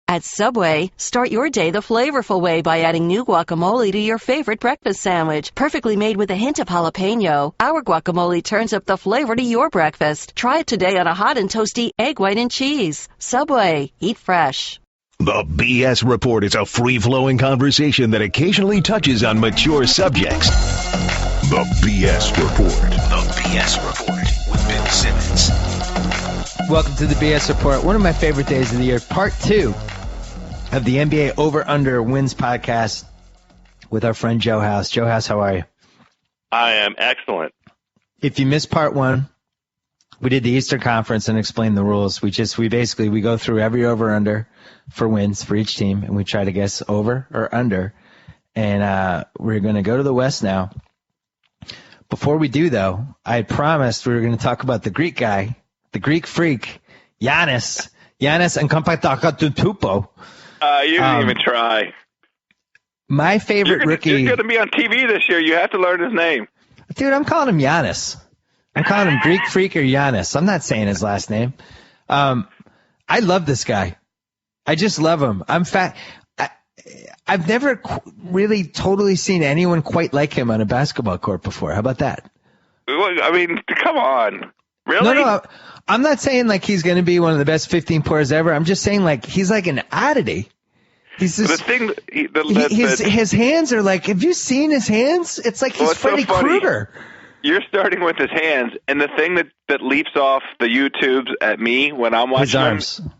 At Subway, start your day the flavorful way by adding new guacamole to your favorite breakfast sandwich. Perfectly made with a hint of jalapeno, our guacamole turns up the flavor to your breakfast. Try it today on a hot and toasty egg, white, and cheese. Subway, eat fresh. The BS Report is a free-flowing conversation that occasionally touches on mature subjects. The BS Report. The BS Report with Bill Simmons. Welcome to the BS Report, one of my favorite days of the year, part 2 of the NBA Over-Under Wins podcast with our friend Joe House. Joe House, how are you? I am excellent. If you missed part 1, we did the Eastern Conference and explained the rules. We go through every over-under for wins for each team, and we try to guess over or under. And we're going to go to the West now. Before we do, though, I had promised we were going to talk about the Greek guy, the Greek freak, Giannis Antetokounmpo. You didn't even try. My favorite rookie. He's going to be on TV this year. You have to learn his name. Dude, I'm calling him Giannis. I'm calling him Greek freak or Giannis. I'm not saying his last name. I love this guy. I just love him. I've never really totally seen anyone quite like him on a basketball court before. How about that? I mean, come on. Really? No, I'm not saying like he's going to be one of the best 15 players ever. I'm just saying like he's like an oddity. He's just, his hands are like, have you seen his hands? It's like he's Freddy Krueger. You're starting with his hands, and the thing that leaps off the YouTubes at me when I'm watching his arms. Him,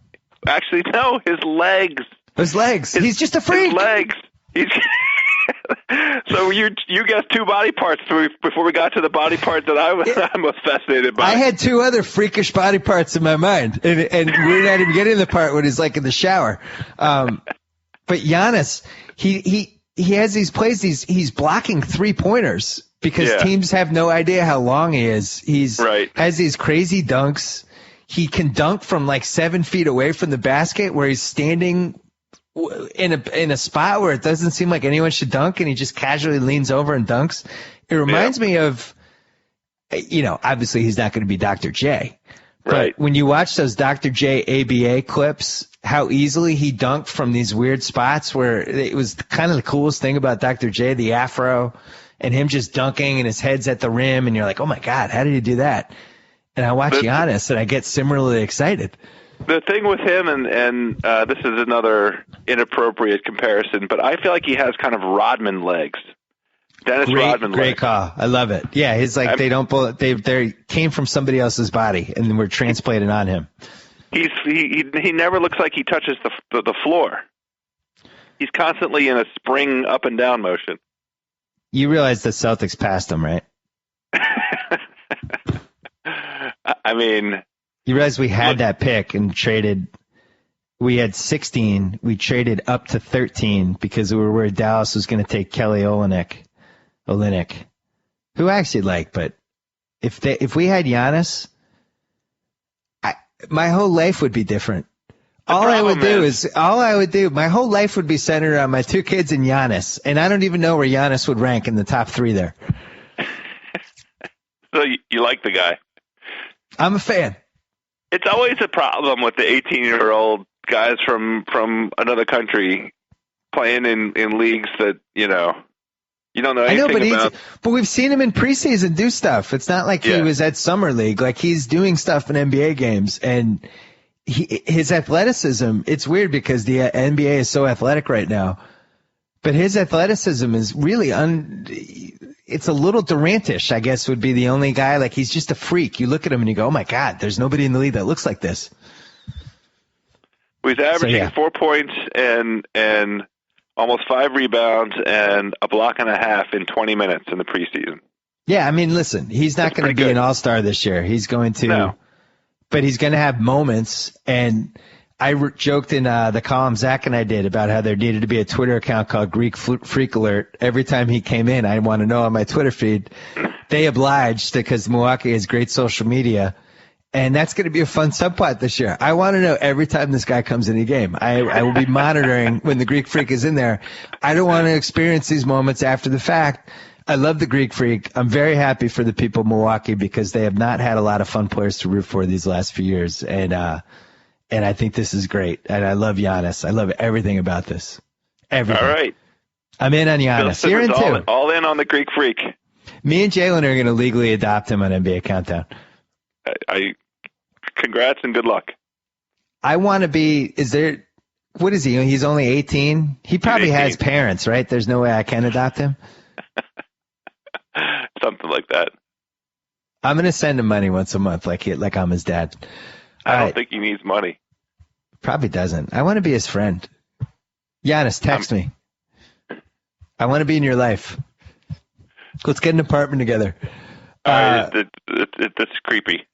actually, no, his legs. His legs. He's just a freak. His legs. So you guessed 2 body parts before we got to the body part that I'm most fascinated by. I had 2 other freakish body parts in my mind, and we're not even getting to the part when he's like in the shower. But Giannis, he has these plays. He's blocking 3-pointers because teams have no idea how long he is. Has these crazy dunks. He can dunk from like 7 feet away from the basket where he's standing in a spot where it doesn't seem like anyone should dunk, and he just casually leans over and dunks. It reminds me of, obviously he's not going to be Dr. J. Right. But when you watch those Dr. J ABA clips, how easily he dunked from these weird spots where it was kind of the coolest thing about Dr. J, the afro, and him just dunking and his head's at the rim, and you're like, oh my God, how did he do that? And I watch Giannis and I get similarly excited. The thing with him, and this is another inappropriate comparison, but I feel like he has kind of Rodman legs. Dennis Rodman legs. Great call. I love it. Yeah, he's like they came from somebody else's body and were transplanted on him. He never looks like he touches the floor. He's constantly in a spring up and down motion. You realize the Celtics passed him, right? I mean, you realize we had that pick and traded. We had 16. We traded up to 13 because we were worried Dallas was going to take Kelly Olynyk, who I actually like. But if we had Giannis, my whole life would be different. All I would do, my whole life would be centered around my 2 kids and Giannis, and I don't even know where Giannis would rank in the top 3 there. So you like the guy? I'm a fan. It's always a problem with the 18-year-old guys from another country playing in leagues that, you don't know anything about. But we've seen him in preseason do stuff. It's not like he was at Summer League. Like, he's doing stuff in NBA games, and his athleticism, it's weird because the NBA is so athletic right now, but his athleticism is really it's a little Durantish, I guess, would be the only guy. Like, he's just a freak. You look at him and you go, oh my God, there's nobody in the league that looks like this. He's averaging 4 points and almost 5 rebounds and a block and a half in 20 minutes in the preseason. Yeah, I mean, listen, he's not going to be an all-star this year. He's going to, but he's going to have moments. And I joked in the column Zach and I did about how there needed to be a Twitter account called Greek Freak Alert. Every time he came in, I want to know on my Twitter feed. They obliged because Milwaukee has great social media. And that's going to be a fun subplot this year. I want to know every time this guy comes in a game. I will be monitoring when the Greek Freak is in there. I don't want to experience these moments after the fact. I love the Greek Freak. I'm very happy for the people of Milwaukee because they have not had a lot of fun players to root for these last few years. And and I think this is great. And I love Giannis. I love everything about this. Everything. All right. I'm in on Giannis. You're in too. All in on the Greek Freak. Me and Jalen are going to legally adopt him on NBA Countdown. Congrats and good luck. I want to be. What is he? He's only 18. He probably has parents, right? There's no way I can adopt him. Something like that. I'm going to send him money once a month, like I'm his dad. I don't think he needs money. Probably doesn't. I want to be his friend. Giannis, text me. I want to be in your life. Let's get an apartment together. That's creepy.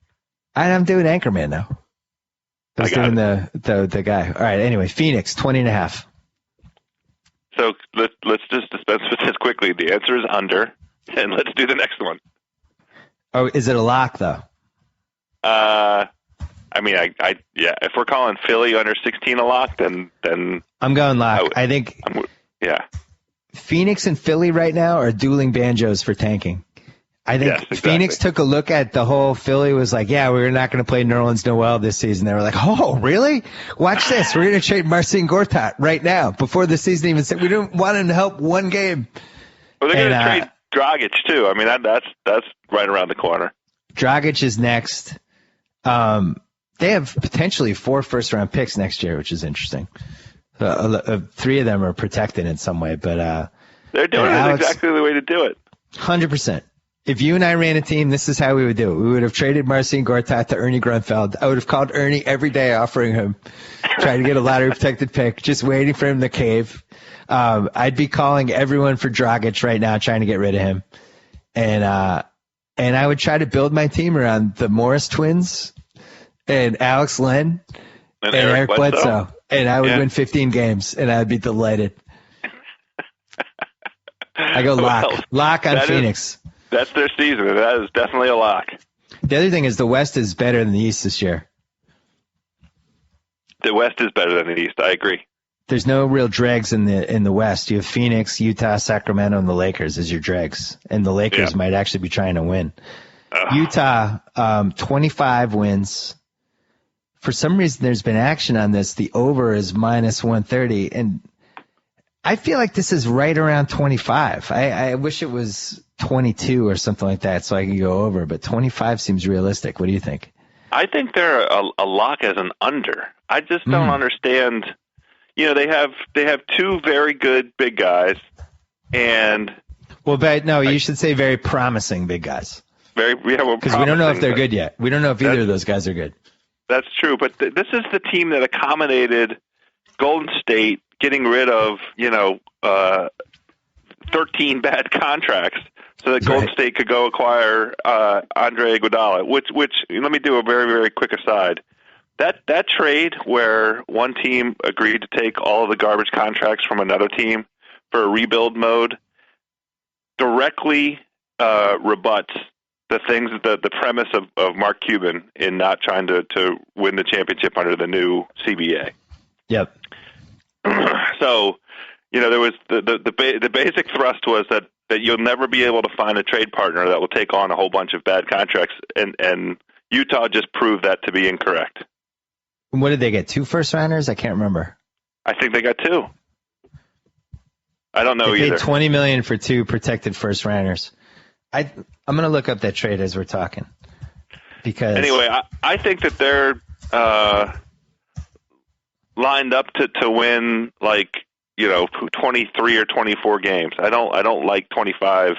I'm doing Anchorman now. I was doing the guy. All right. Anyway, Phoenix 20.5. So let's just dispense with this quickly. The answer is under, and let's do the next one. Oh, is it a lock though? I mean, yeah. If we're calling Philly under 16 a lock, then I'm going lock. I think. Yeah. Phoenix and Philly right now are dueling banjos for tanking. I think exactly. Phoenix took a look at the whole. Philly was like, yeah, we're not going to play Nerlens Noel this season. They were like, oh, really? Watch this. We're going to trade Marcin Gortat right now before the season even started. We don't want him to help one game. Well, they're going to trade Dragic too. I mean, that's right around the corner. Dragic is next. They have potentially 4 first-round picks next year, which is interesting. 3 of them are protected in some way, but they're doing it exactly the way to do it. 100%. If you and I ran a team, this is how we would do it. We would have traded Marcin Gortat to Ernie Grunfeld. I would have called Ernie every day offering him, trying to get a lottery-protected pick, just waiting for him to cave. I'd be calling everyone for Dragic right now, trying to get rid of him. And I would try to build my team around the Morris twins and Alex Len and Eric Bledsoe. And I would win 15 games, and I'd be delighted. I go lock on Phoenix. That's their season. That is definitely a lock. The other thing is the West is better than the East this year. The West is better than the East. I agree. There's no real dregs in the West. You have Phoenix, Utah, Sacramento, and the Lakers as your dregs. And the Lakers might actually be trying to win. Utah, 25 wins. For some reason, there's been action on this. The over is minus 130. And I feel like this is right around 25. I wish it was 22 or something like that so I can go over. But 25 seems realistic. What do you think? I think they're a lock as an under. I just don't understand. You know, they have 2 very good big guys, and you should say very promising big guys. Because we don't know if they're good yet. We don't know if either of those guys are good. That's true, but this is the team that accommodated Golden State getting rid of 13 bad contracts so that Golden State could go acquire Andre Iguodala. Which let me do a very, very quick aside. That trade where one team agreed to take all of the garbage contracts from another team for a rebuild mode directly rebuts the premise of Mark Cuban in not trying to win the championship under the new CBA. Yep. So, there was the basic thrust was that you'll never be able to find a trade partner that will take on a whole bunch of bad contracts, and Utah just proved that to be incorrect. What did they get? 2 first-rounders? I can't remember. I think they got 2. I don't know either. They paid $20 million for 2 protected first-rounders. I'm going to look up that trade as we're talking. Because anyway, I think that they're lined up to win 23 or 24 games. I don't like 25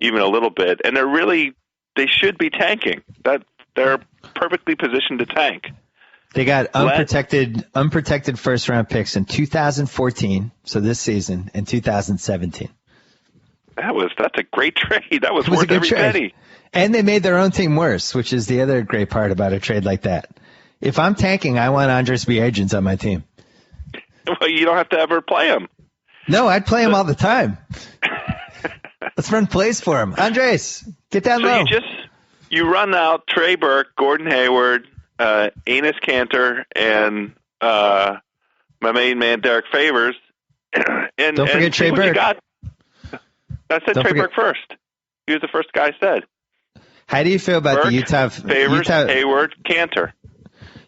even a little bit, and they should be tanking. That they're perfectly positioned to tank. They got unprotected first round picks in 2014, so this season, and 2017. That's a great trade. That was worth every penny. And they made their own team worse, which is the other great part about a trade like that. If I'm tanking, I want Andres Biagins on my team. Well, you don't have to ever play him. No, I'd play him all the time. Let's run plays for him. Andres, get down low. You run out Trey Burke, Gordon Hayward, Enes Kanter, and my main man Derek Favors. And don't forget Trey Burke. I said Trey Burke first. He was the first guy I said. How do you feel about Burke, the Utah Favors, Hayward, Kanter?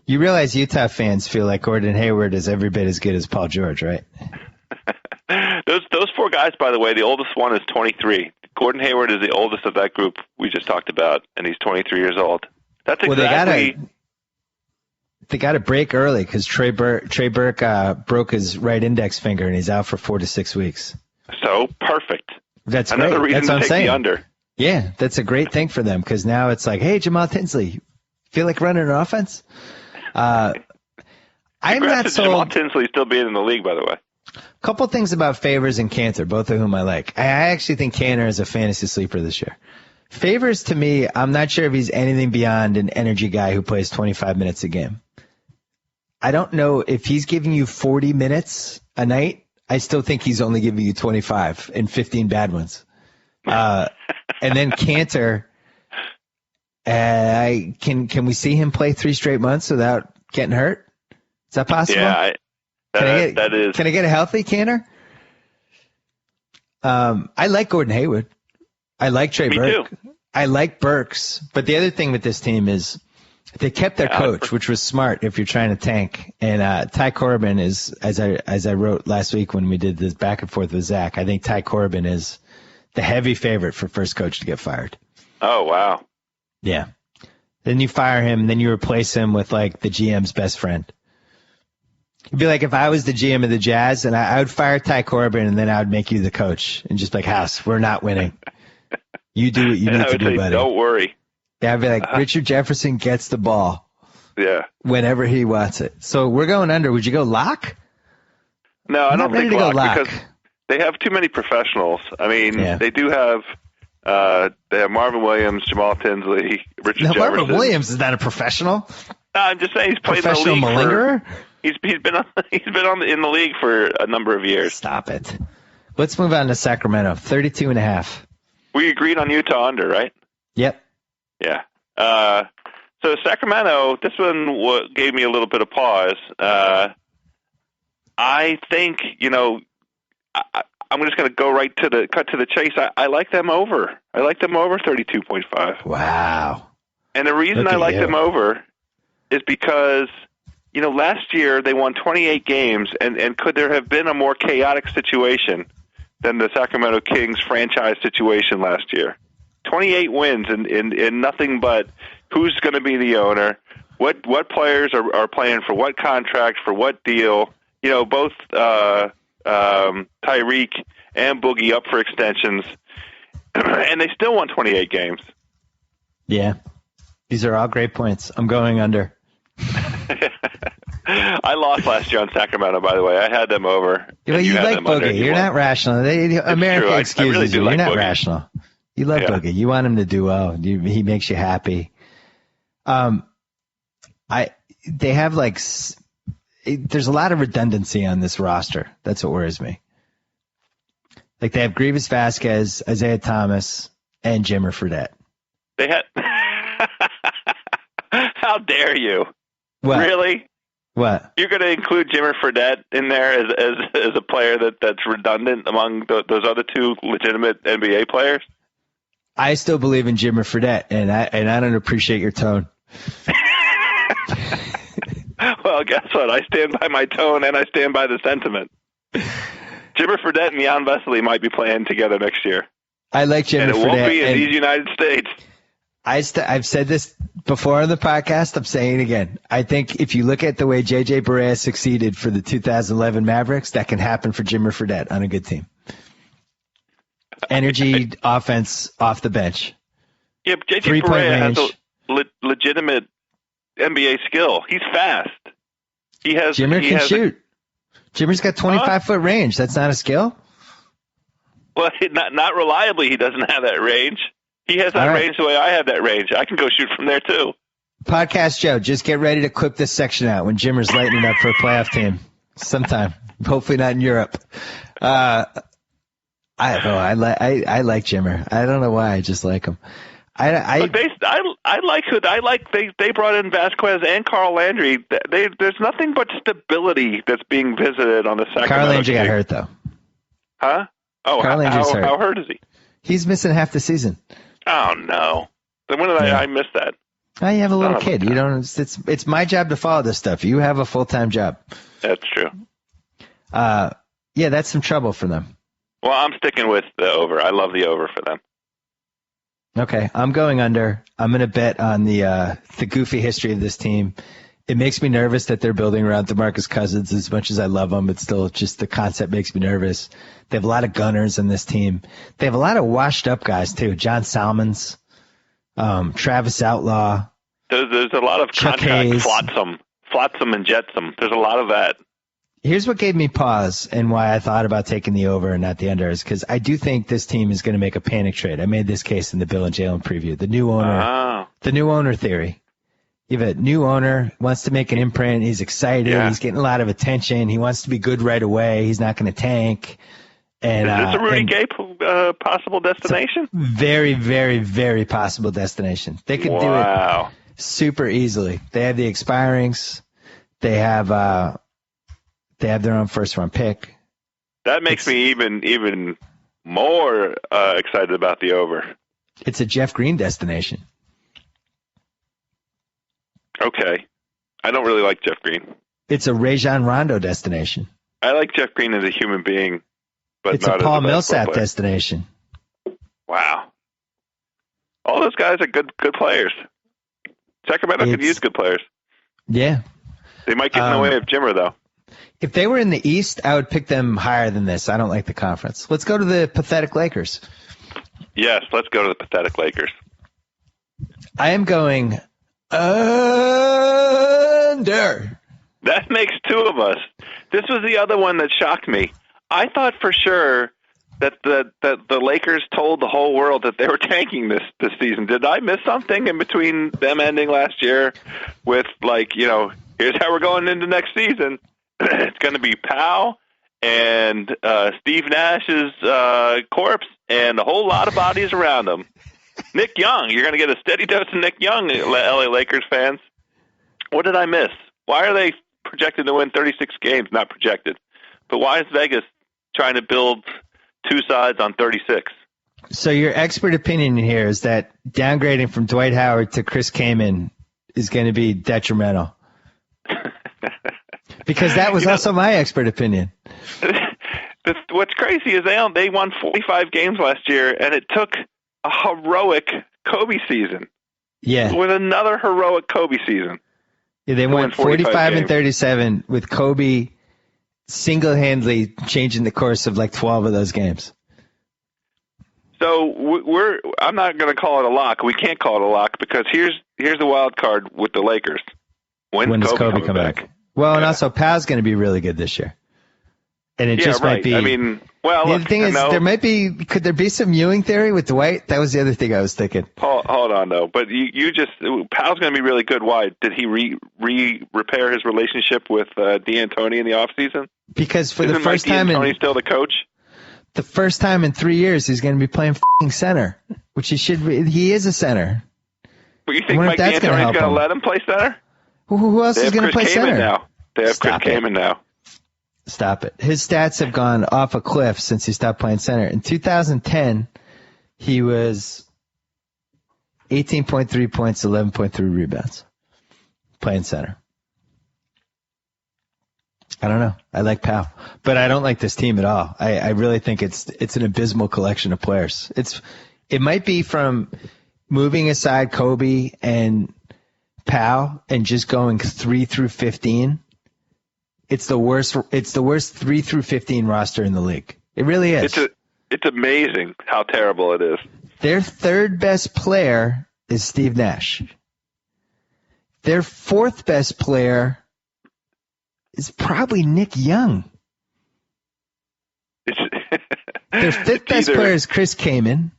You realize Utah fans feel like Gordon Hayward is every bit as good as Paul George, right? Those four guys, by the way, the oldest one is 23. Gordon Hayward is the oldest of that group we just talked about, and he's 23 years old. That's exactly. They got to break early because Trey Burke broke his right index finger, and he's out for 4 to 6 weeks. So perfect. That's another great. reason That's to take the under. Yeah, that's a great thing for them because now it's like, hey, Jamal Tinsley, feel like running an offense? I'm not sold. Jamal Tinsley still being in the league, by the way. Couple things about Favors and Cantor, both of whom I like. I actually think Cantor is a fantasy sleeper this year. Favors, to me, I'm not sure if he's anything beyond an energy guy who plays 25 minutes a game. I don't know if he's giving you 40 minutes a night. I still think he's only giving you 25 and 15 bad ones. And then Cantor, can we see him play 3 straight months without getting hurt? Is that possible? Yeah, that is. Can I get a healthy Cantor? I like Gordon Hayward. I like Trey Burke. Too. I like Burks. But the other thing with this team is they kept their coach, which was smart if you're trying to tank. And Ty Corbin is, as I wrote last week when we did this back and forth with Zach, I think Ty Corbin is the heavy favorite for first coach to get fired. Oh, wow. Yeah. Then you fire him, then you replace him with like the GM's best friend. It'd be like if I was the GM of the Jazz and I would fire Ty Corbin and then I would make you the coach and just like, House, we're not winning. You do what you need to do, buddy. Don't worry. Yeah, I'd be like, Richard Jefferson gets the ball. Yeah. Whenever he wants it. So we're going under. Would you go lock? No, I don't think lock because they have too many professionals. I mean, they do have they have Marvin Williams, Jamal Tinsley, Richard Jefferson. Marvin Williams is not a professional. No, I'm just saying he's played in the league malingerer? He's been in the league for a number of years. Stop it. Let's move on to Sacramento. 32.5. We agreed on Utah under, right? Yep. Yeah. So Sacramento, this one gave me a little bit of pause. I think, I'm just going to go cut to the chase. I like them over. I like them over 32.5. Wow. And the reason I like them over is because, last year they won 28 games, and could there have been a more chaotic situation than the Sacramento Kings franchise situation last year? 28 wins in nothing but who's going to be the owner, what players are playing for what contract, for what deal. Both Tyreek and Boogie up for extensions, and they still won 28 games. Yeah. These are all great points. I'm going under. I lost last year on Sacramento, by the way. I had them over. Well, you like Boogie. You're not rational. America excuses really do you. You're not Boogie. Rational. You love Boogie. You want him to do well. He makes you happy. They have there's a lot of redundancy on this roster. That's what worries me. Like they have Grievous Vasquez, Isaiah Thomas, and Jimmer Fredette. They had. How dare you? What? Really? What? You're going to include Jimmer Fredette in there as a player that's redundant among those other two legitimate NBA players? I still believe in Jimmer Fredette, and I don't appreciate your tone. Well, guess what? I stand by my tone, and I stand by the sentiment. Jimmer Fredette and Jan Vesely might be playing together next year. I like Jimmer Fredette. And it won't be in these United States. I've said this before on the podcast. I'm saying it again. I think if you look at the way J.J. Barea succeeded for the 2011 Mavericks, that can happen for Jimmer Fredette on a good team. Energy, offense, off the bench. Yeah, but J.J. Barea has a legitimate NBA skill. He's fast. Jimmer can shoot. Jimmer's got 25-foot range. That's not a skill? Well, not reliably. He doesn't have that range. He has that range the way I have that range. I can go shoot from there, too. Podcast Joe, just get ready to clip this section out when Jimmer's lighting up for a playoff team sometime. Hopefully not in Europe. I like Jimmer. I don't know why. I just like him. I like they brought in Vasquez and Carl Landry. There's nothing but stability that's being visited on the Sacramento. Carl Landry got hurt, though. Huh? Oh, how hurt is he? He's missing half the season. Oh, no. Then when did I miss that? Oh, you have a little kid. You don't. It's my job to follow this stuff. You have a full-time job. That's true. Yeah, that's some trouble for them. Well, I'm sticking with the over. I love the over for them. Okay, I'm going under. I'm going to bet on the goofy history of this team. It makes me nervous that they're building around DeMarcus Cousins as much as I love him, but still just the concept makes me nervous. They have a lot of gunners in this team. They have a lot of washed up guys too. John Salmons, Travis Outlaw. There's a lot of Chuck contract Hayes. flotsam and jetsam. There's a lot of that. Here's what gave me pause and why I thought about taking the over and not the under is because I do think this team is going to make a panic trade. I made this case in the Bill and Jalen preview. The new owner theory. You have a new owner, wants to make an imprint. He's excited. Yeah. He's getting a lot of attention. He wants to be good right away. He's not going to tank. And, is this a Rudy Gay possible destination? Very, very, very possible destination. They could do it super easily. They have the expirings. They have their own first-round pick. That makes me even more excited about the over. It's a Jeff Green destination. Okay. I don't really like Jeff Green. It's a Rajon Rondo destination. I like Jeff Green as a human being, but it's not a Paul as a Millsap destination. Wow. All those guys are good players. Sacramento could use good players. Yeah. They might get in the way of Jimmer, though. If they were in the East, I would pick them higher than this. I don't like the conference. Let's go to the pathetic Lakers. Yes, let's go to the pathetic Lakers. I am going under. That makes two of us. This was the other one that shocked me. I thought for sure that the Lakers told the whole world that they were tanking this season. Did I miss something in between them ending last year with, here's how we're going into next season? It's going to be Powell and Steve Nash's corpse and a whole lot of bodies around him. Nick Young, you're going to get a steady dose of Nick Young, LA Lakers fans. What did I miss? Why are they projected to win 36 games? Not projected. But why is Vegas trying to build two sides on 36? So your expert opinion here is that downgrading from Dwight Howard to Chris Kaman is going to be detrimental. Because that was also my expert opinion. What's crazy is they won 45 games last year, and it took a heroic Kobe season. Yeah. With another heroic Kobe season. Yeah, they went 45 and 37 with Kobe single-handedly changing the course of 12 of those games. So I'm not going to call it a lock. We can't call it a lock because here's the wild card with the Lakers. When does Kobe come back? Well, and also Powell's going to be really good this year. And it just might be. I mean, well, the thing is, could there be some Ewing theory with Dwight? That was the other thing I was thinking. Hold on, though. But Powell's going to be really good. Why? Did he repair his relationship with D'Antoni in the offseason? Because for the first time D'Antoni still the coach? The first time in 3 years, he's going to be playing f***ing center, which he should be. He is a center. But you think Mike D'Antoni's going to let him play center? Who else is going to play center? Now. They have Chris Kaman now. Stop it. His stats have gone off a cliff since he stopped playing center. In 2010, he was 18.3 points, 11.3 rebounds, playing center. I don't know. I like Powell, but I don't like this team at all. I really think it's an abysmal collection of players. It might be from moving aside Kobe and Powell and just going 3 through 15. It's the worst 3 through 15 roster in the league. It really is. It's amazing how terrible it is. Their third best player is Steve Nash. Their fourth best player is probably Nick Young. Their fifth best player is Chris Kaman.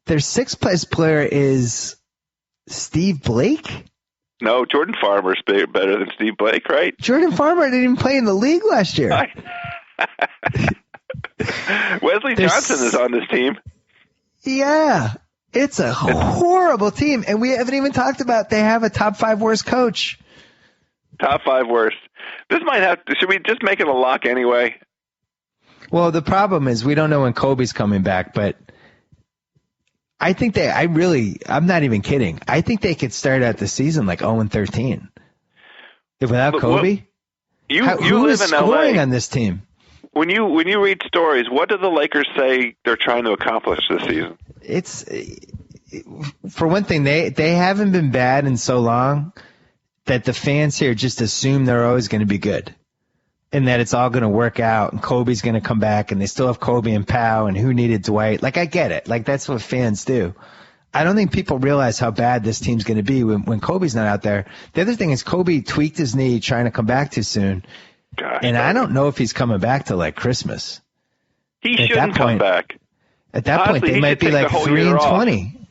Their sixth best player is Steve Blake. No, Jordan Farmer's better than Steve Blake, right? Jordan Farmer didn't even play in the league last year. Wesley Johnson is on this team. Yeah, it's a horrible team, and we haven't even talked about they have a top 5 worst coach. Top 5 worst. This might have. Should we just make it a lock anyway? Well, the problem is we don't know when Kobe's coming back, but I'm not even kidding. I think they could start out the season like 0-13. If without Kobe, who is live in scoring LA on this team? When you read stories, what do the Lakers say they're trying to accomplish this season? It's, for one thing, they haven't been bad in so long that the fans here just assume they're always going to be good and that it's all going to work out and Kobe's going to come back and they still have Kobe and Powell and who needed Dwight. Like, I get it. Like, that's what fans do. I don't think people realize how bad this team's going to be when Kobe's not out there. The other thing is Kobe tweaked his knee trying to come back too soon. Gosh, and I don't know if he's coming back till like Christmas. He shouldn't come back. At that point, they might be like 3-20.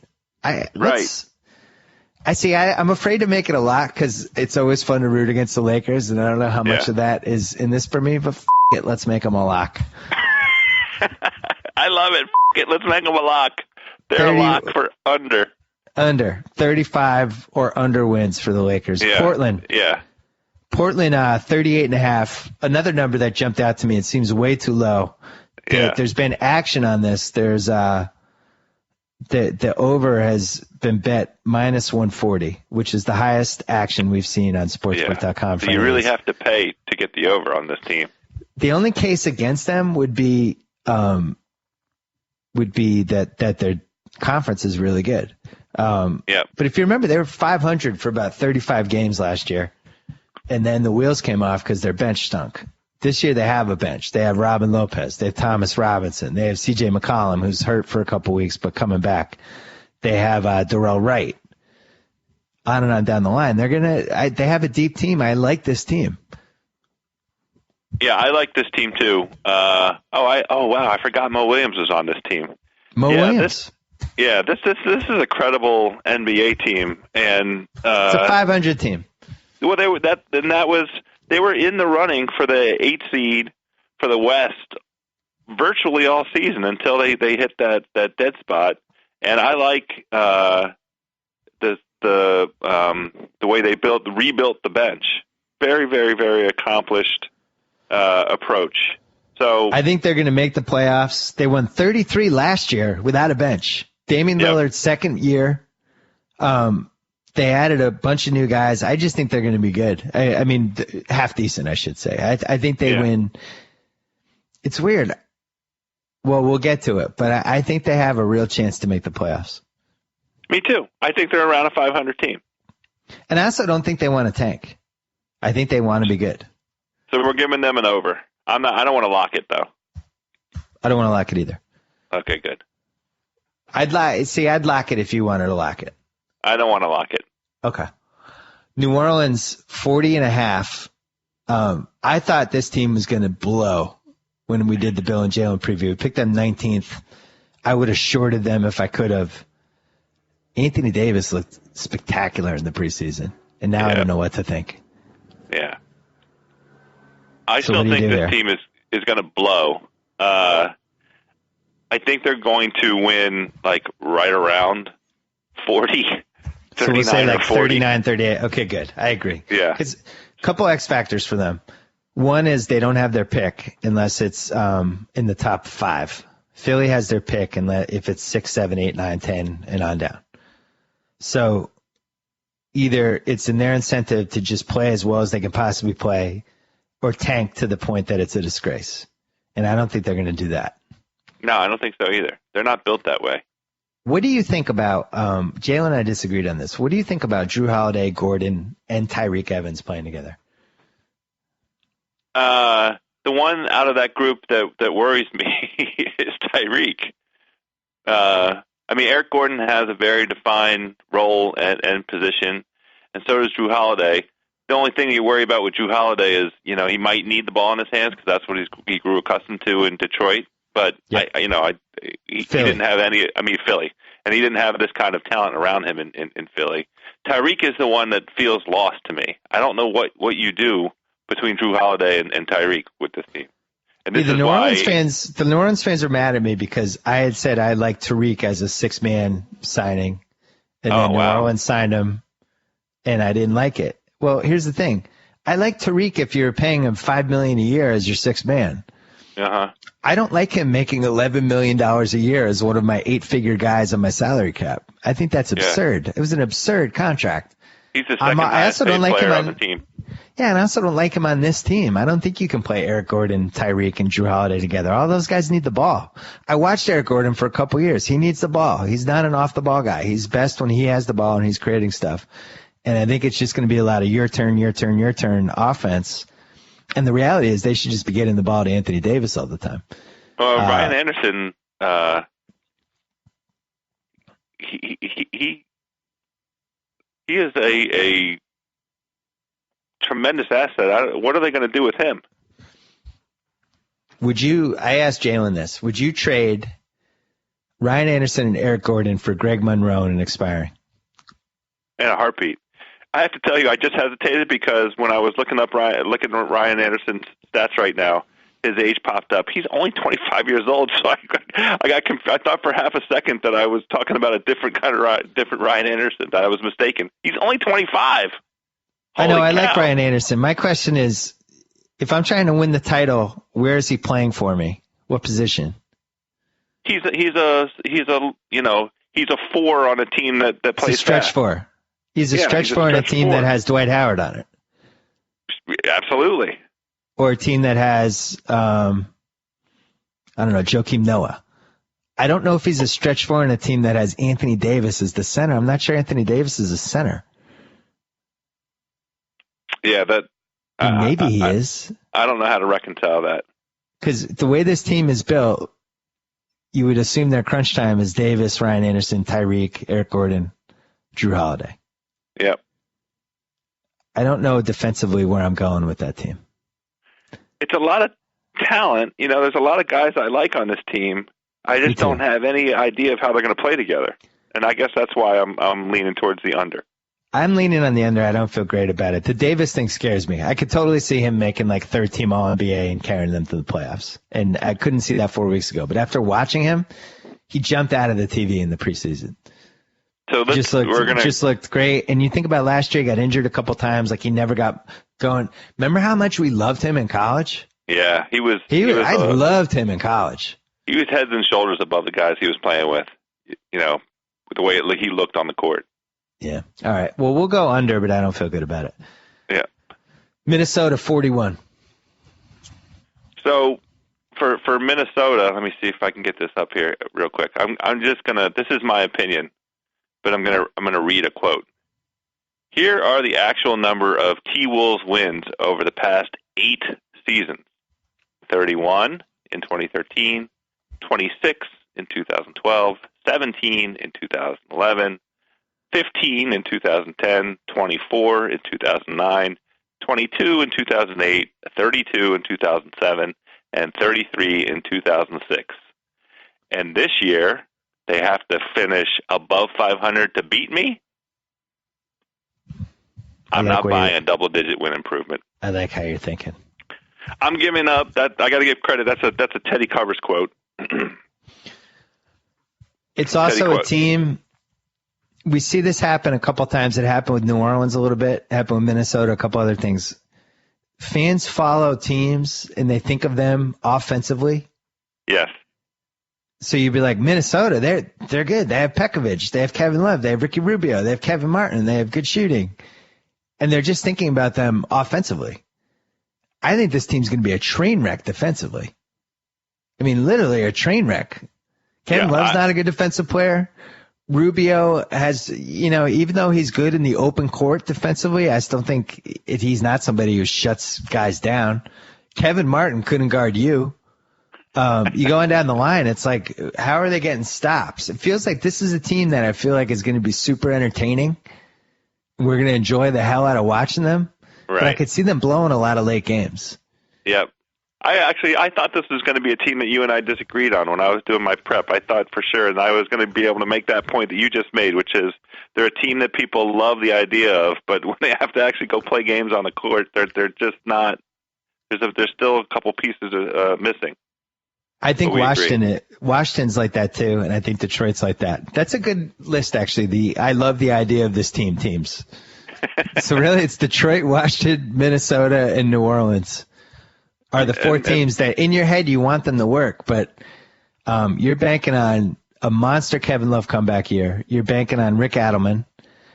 I'm afraid to make it a lot because it's always fun to root against the Lakers, and I don't know how much of that is in this for me, but it, let's make them a lock. I love it. It. Let's make them a lock. They're a lock for under. Under. 35 or under wins for the Lakers. Yeah. Portland. 38.5. Another number that jumped out to me. It seems way too low. There's been action on this. There's the over has been bet -140, which is the highest action we've seen on sportsbook.com. So you really have to pay to get the over on this team. The only case against them would be that their conference is really good. But if you remember, they were 500 for about 35 games last year. And then the wheels came off because their bench stunk. This year they have a bench. They have Robin Lopez. They have Thomas Robinson. They have C.J. McCollum, who's hurt for a couple weeks but coming back. They have Darrell Wright. On and on down the line. They have a deep team. I like this team. Yeah, I like this team too. Wow, I forgot Mo Williams was on this team. Williams. This is a credible NBA team, and it's a 500 team. Well, they were in the running for the 8 seed for the West virtually all season until they hit that dead spot. And I like the way they rebuilt the bench. Very, very, very accomplished approach. So I think they're going to make the playoffs. They won 33 last year without a bench. Damian Lillard's second year. They added a bunch of new guys. I just think they're going to be good. I mean, half decent, I should say. I think they win. It's weird. Well, we'll get to it, but I think they have a real chance to make the playoffs. Me too. I think they're around a 500 team. And I also don't think they want to tank. I think they want to be good. So we're giving them an over. I don't want to lock it though. I don't want to lock it either. Okay, good. I'd lock it if you wanted to lock it. I don't want to lock it. Okay. New Orleans, 40.5. I thought this team was going to blow when we did the Bill and Jalen preview. We picked them 19th. I would have shorted them if I could have. Anthony Davis looked spectacular in the preseason, and now I don't know what to think. Yeah. I still think this team is going to blow. I think they're going to win like right around 40. So we'll say like 39, 38. Okay, good. I agree. Yeah. Because a couple X factors for them. One is they don't have their pick unless it's in the top 5. Philly has their pick if it's 6, 7, 8, 9, 10, and on down. So either it's in their incentive to just play as well as they can possibly play or tank to the point that it's a disgrace. And I don't think they're going to do that. No, I don't think so either. They're not built that way. What do you think about Jalen and I disagreed on this. What do you think about Drew Holiday, Gordon, and Tyreek Evans playing together? The one out of that group that worries me is Tyreek. I mean, Eric Gordon has a very defined role and position, and so does Drew Holiday. The only thing you worry about with Drew Holiday is, he might need the ball in his hands because that's what he grew accustomed to in Detroit. But he didn't have any. I mean, Philly, and he didn't have this kind of talent around him in Philly. Tyreek is the one that feels lost to me. I don't know what you do between Drew Holiday and Tyreek with this team. And this the New Orleans fans are mad at me because I had said I liked Tyreek as a 6-man signing, and then New Orleans signed him, and I didn't like it. Well, here's the thing: I like Tyreek if you're paying him $5 million a year as your 6th man. Uh-huh. I don't like him making $11 million a year as one of my 8-figure guys on my salary cap. I think that's absurd. It was an absurd contract. He's the second highest paid player on the team. Yeah, and I also don't like him on this team. I don't think you can play Eric Gordon, Tyreek, and Drew Holiday together. All those guys need the ball. I watched Eric Gordon for a couple years. He needs the ball. He's not an off-the-ball guy. He's best when he has the ball and he's creating stuff. And I think it's just going to be a lot of your turn offense. And the reality is they should just be getting the ball to Anthony Davis all the time. Ryan Anderson, he is a tremendous asset. What are they going to do with him? I asked Jalen this, would you trade Ryan Anderson and Eric Gordon for Greg Monroe and expiring? In a heartbeat. I have to tell you, I just hesitated because when I was looking at Ryan Anderson's stats right now, his age popped up. He's only 25 years old, so I thought for half a second that I was talking about a different Ryan Anderson, that I was mistaken. He's only 25. I know, I like Ryan Anderson. My question is, if I'm trying to win the title, where is he playing for me? What position? He's a 4 on a team that plays He's a stretch fast. 4. He's a stretch 4 on a team that has Dwight Howard on it. Absolutely. Or a team that has, Joakim Noah. I don't know if he's a stretch 4 on a team that has Anthony Davis as the center. I'm not sure Anthony Davis is a center. Yeah, maybe he is. I don't know how to reconcile that. Because the way this team is built, you would assume their crunch time is Davis, Ryan Anderson, Tyreek, Eric Gordon, Drew Holiday. Yep. I don't know defensively where I'm going with that team. It's a lot of talent. There's a lot of guys I like on this team. I just don't have any idea of how they're going to play together. And I guess that's why I'm leaning towards the under. I'm leaning on the under. I don't feel great about it. The Davis thing scares me. I could totally see him making like third-team All-NBA and carrying them to the playoffs. And I couldn't see that 4 weeks ago. But after watching him, he jumped out of the TV in the preseason. So just looked great. And you think about last year, he got injured a couple times. Like he never got going. Remember how much we loved him in college? Yeah, I loved him in college. He was heads and shoulders above the guys he was playing with, with the way he looked on the court. Yeah. All right. Well, we'll go under, but I don't feel good about it. Yeah. Minnesota 41. So for Minnesota, let me see if I can get this up here real quick. I'm just gonna. This is my opinion, but I'm gonna read a quote. Here are the actual number of T-Wolves wins over the past 8 seasons: 31 in 2013, 26 in 2012, 17 in 2011, 15 in 2010, 24 in 2009, 22 in 2008, 32 in 2007, and 33 in 2006. And this year, they have to finish above 500 to beat me? I'm not buying a double-digit win improvement. I like how you're thinking. I'm giving up. That I got to give credit. That's a Teddy Covers quote. It's also a team. We see this happen a couple times. It happened with New Orleans a little bit. It happened with Minnesota, a couple other things. Fans follow teams and they think of them offensively. Yes. So you'd be like, Minnesota, they're good. They have Pekovic. They have Kevin Love. They have Ricky Rubio. They have Kevin Martin. They have good shooting. And they're just thinking about them offensively. I think this team's going to be a train wreck defensively. I mean, literally a train wreck. Kevin Love's not a good defensive player. Rubio has, even though he's good in the open court defensively, I still think he's not somebody who shuts guys down. Kevin Martin couldn't guard you. You go on down the line, it's like, how are they getting stops? It feels like this is a team that I feel like is going to be super entertaining. We're going to enjoy the hell out of watching them. Right. But I could see them blowing a lot of late games. Yep. I thought this was going to be a team that you and I disagreed on when I was doing my prep. I thought for sure, and I was going to be able to make that point that you just made, which is they're a team that people love the idea of, but when they have to actually go play games on the court, they're just not. There's still a couple pieces missing. I think Washington's like that too, and I think Detroit's like that. That's a good list, actually. I love the idea of this teams. So really, it's Detroit, Washington, Minnesota, and New Orleans are the four teams that in your head you want them to work, but you're banking on a monster Kevin Love comeback year. You're banking on Rick Adelman.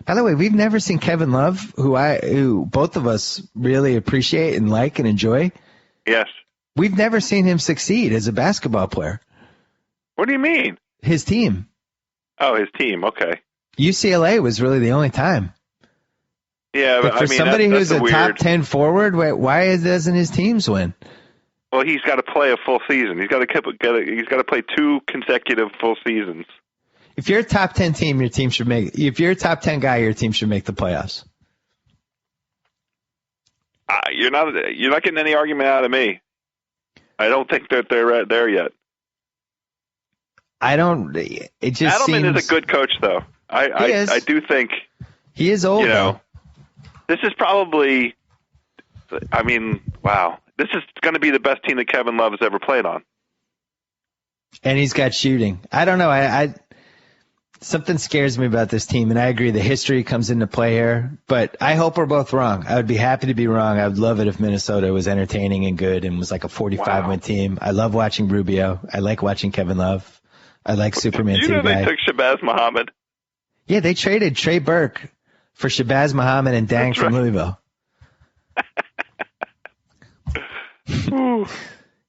By the way, we've never seen Kevin Love, who both of us really appreciate and like and enjoy. Yes. We've never seen him succeed as a basketball player. What do you mean? His team. Oh, his team. Okay. UCLA was really the only time. Yeah, but for somebody who's a top 10 forward, why doesn't his teams win? Well, he's got to play a full season. He's got to play 2 consecutive full seasons. If you're a top 10 team, your team should make. If you're a top 10 guy, your team should make the playoffs. You're not getting any argument out of me. I don't think that they're there yet. I don't. It just Adelman is a good coach, though. I do think he is old. Though. This is probably. I mean, wow. This is going to be the best team that Kevin Love has ever played on. And he's got shooting. I don't know. I something scares me about this team, and I agree the history comes into play here, but I hope we're both wrong. I would be happy to be wrong. I would love it if Minnesota was entertaining and good and was like a 45-win team. I love watching Rubio. I like watching Kevin Love. I like Superman 2 guy. You know they took Shabazz Muhammad? Yeah, they traded Trey Burke for Shabazz Muhammad and Dang from Louisville.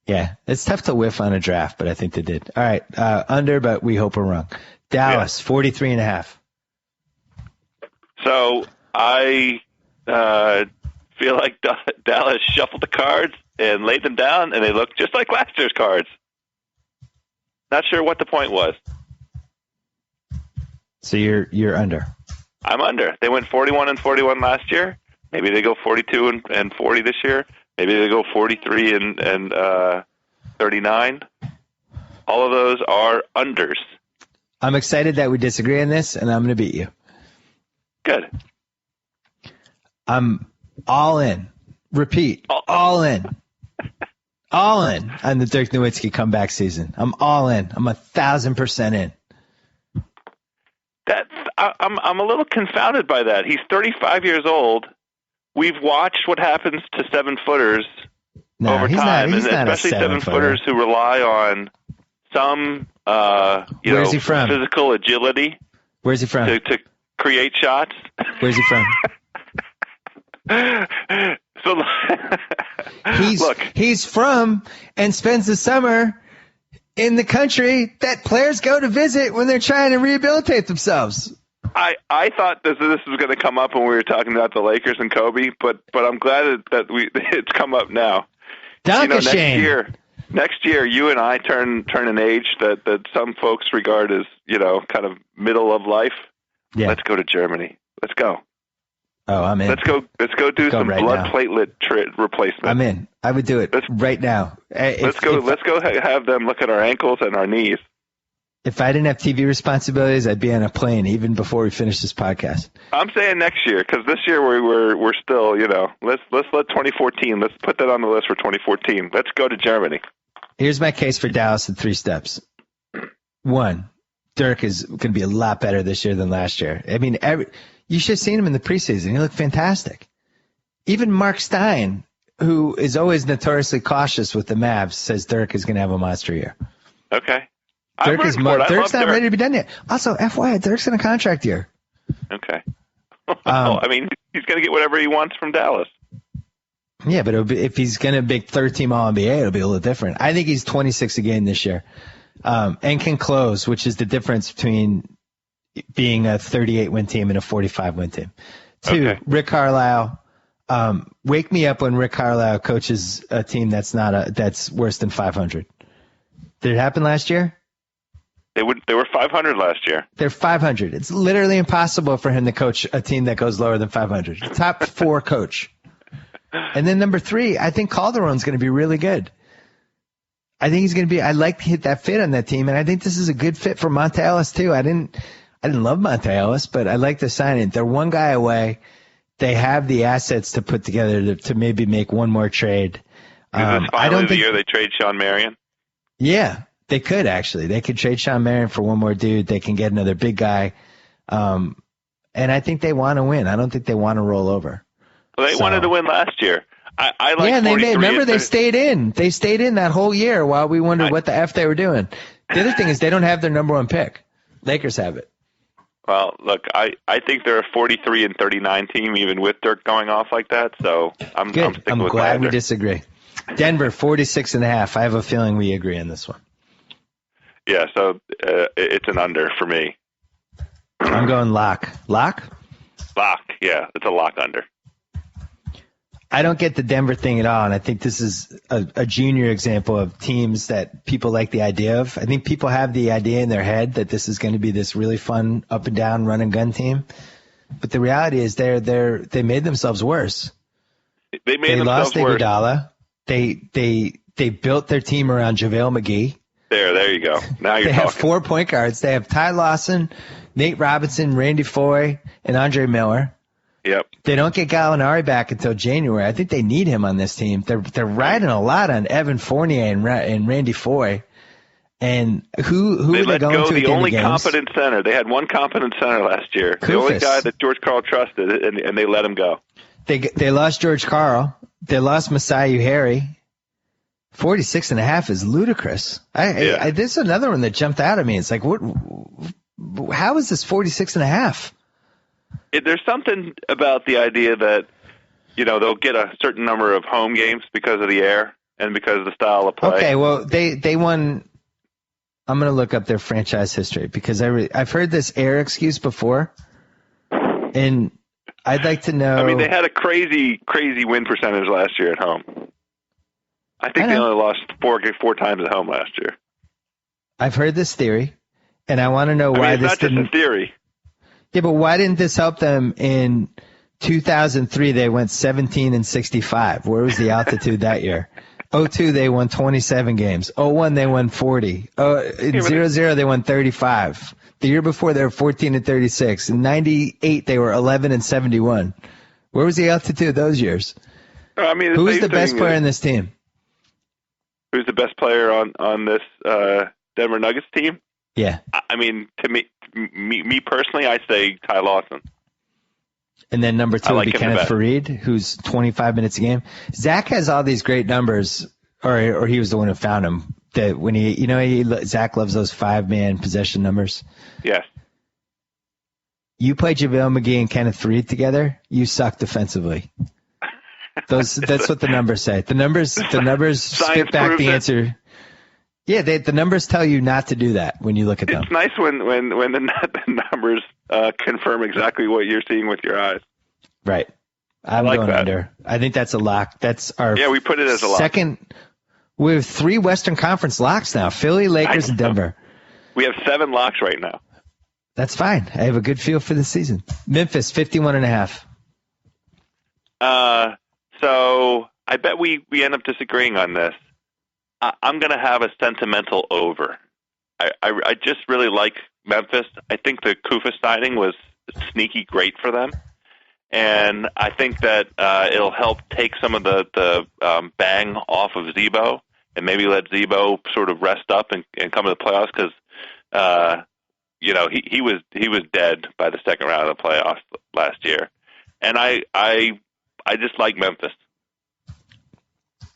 Yeah, it's tough to whiff on a draft, but I think they did. All right, under, but we hope we're wrong. Dallas, 43.5. So I feel like Dallas shuffled the cards and laid them down, and they look just like last year's cards. Not sure what the point was. So you're under. I'm under. They went 41-41 last year. Maybe they go 42 and 40 this year. Maybe they go 43 and 39. All of those are unders. I'm excited that we disagree on this, and I'm going to beat you. Good. I'm all in. Repeat. All in. All in on the Dirk Nowitzki comeback season. I'm all in. I'm 1,000% in. I'm a little confounded by that. He's 35 years old. We've watched what happens to 7-footers over time, and especially 7-footers who rely on some Where's he from? Physical agility. Where's he from? To create shots. Where's he from? So he's from and spends the summer in the country that players go to visit when they're trying to rehabilitate themselves. I thought this was going to come up when we were talking about the Lakers and Kobe, but I'm glad that it's come up now. Next year, you and I turn an age that some folks regard as kind of middle of life. Yeah. Let's go to Germany. Let's go. Oh, I'm in. Let's go do some blood platelet replacement. I'm in. I would do it right now. Let's go have them look at our ankles and our knees. If I didn't have TV responsibilities, I'd be on a plane even before we finish this podcast. I'm saying next year, because this year we're still, let's let 2014. Let's put that on the list for 2014. Let's go to Germany. Here's my case for Dallas in 3 steps. 1, Dirk is going to be a lot better this year than last year. I mean, you should have seen him in the preseason. He looked fantastic. Even Mark Stein, who is always notoriously cautious with the Mavs, says Dirk is going to have a monster year. Okay. Dirk's not ready to be done yet. Also, FYI, Dirk's in a contract year. Okay. I mean, he's going to get whatever he wants from Dallas. Yeah, but if he's going to make 13 All-NBA, it'll be a little different. I think he's 26 a game this year and can close, which is the difference between being a 38-win team and a 45-win team. 2, okay. Rick Carlisle. Wake me up when Rick Carlisle coaches a team that's worse than 500. Did it happen last year? They were 500 last year. They're 500. It's literally impossible for him to coach a team that goes lower than 500. Top 4 coach. And then number 3, I think Calderon's going to be really good. I think he's going to be. I like to hit that fit on that team, and I think this is a good fit for Monta Ellis too. I didn't love Monta Ellis, but I like the signing. They're one guy away. They have the assets to put together to maybe make one more trade. Is this finally the year they trade Sean Marion? Yeah. They could, actually. They could trade Sean Marion for one more dude. They can get another big guy. And I think they want to win. I don't think they want to roll over. Well, they wanted to win last year. I like. Yeah, and remember they stayed in. They stayed in that whole year while we wondered what the F they were doing. The other thing is they don't have their number one pick. Lakers have it. Well, look, I think they're a 43-39 team, even with Dirk going off like that. So I'm Good. sticking I'm with glad under. we disagree. Denver 46.5. I have a feeling we agree on this one. Yeah, so it's an under for me. I'm going lock. Lock? Lock. Yeah, it's a lock under. I don't get the Denver thing at all, and I think this is a junior example of teams that people like the idea of. I think people have the idea in their head that this is going to be this really fun up and down run and gun team, but the reality is they made themselves worse. They lost Iguodala. They built their team around JaVale McGee. There you go. Now you're They have 4 point guards. They have Ty Lawson, Nate Robinson, Randy Foye, and Andre Miller. Yep. They don't get Gallinari back until January. I think they need him on this team. They're riding a lot on Evan Fournier and Randy Foye. And who are they going to? The only competent center. They had one competent center last year. Koufos. The only guy that George Karl trusted, and they let him go. They lost George Karl. They lost Masai Ujiri. 46.5 is ludicrous. This is another one that jumped out at me. It's like, how is this 46.5? There's something about the idea that, they'll get a certain number of home games because of the air and because of the style of play. Okay, well, they won. I'm going to look up their franchise history because I've heard this air excuse before, and I'd like to know. I mean, they had a crazy win percentage last year at home. I think they only lost four times at home last year. I've heard this theory, and I want to know why this didn't. It's not just a theory. Yeah, but why didn't this help them in 2003? They went 17-65. Where was the altitude that year? 2002 they won 27 games. 2001 they won 40. In 0-0 they won 35. The year before they were 14-36. In 98 they were 11-71. Where was the altitude those years? I mean, who is the best player in this team? Who's the best player on this Denver Nuggets team? Yeah. I mean, to me personally, I say Ty Lawson. And then number 2 would be Kenneth Faried, who's 25 minutes a game. Zach has all these great numbers, or he was the one who found them. That when Zach loves those 5-man possession numbers. Yes. You play JaVale McGee and Kenneth Faried together, you suck defensively. That's what the numbers say. The numbers spit back the answer. Yeah, the numbers tell you not to do that when you look at them. It's nice when the numbers confirm exactly what you're seeing with your eyes. Right. I'm going under. I think that's a lock. That's our we put it as a lock. Second. We have 3 Western Conference locks now: Philly, Lakers, and Denver. We have 7 locks right now. That's fine. I have a good feel for the season. Memphis 51.5. So I bet we end up disagreeing on this. I'm going to have a sentimental over. I just really like Memphis. I think the Koufos signing was sneaky great for them. And I think that it'll help take some of the bang off of Zebo and maybe let Zebo sort of rest up and come to the playoffs because, he was dead by the second round of the playoffs last year. And I just like Memphis.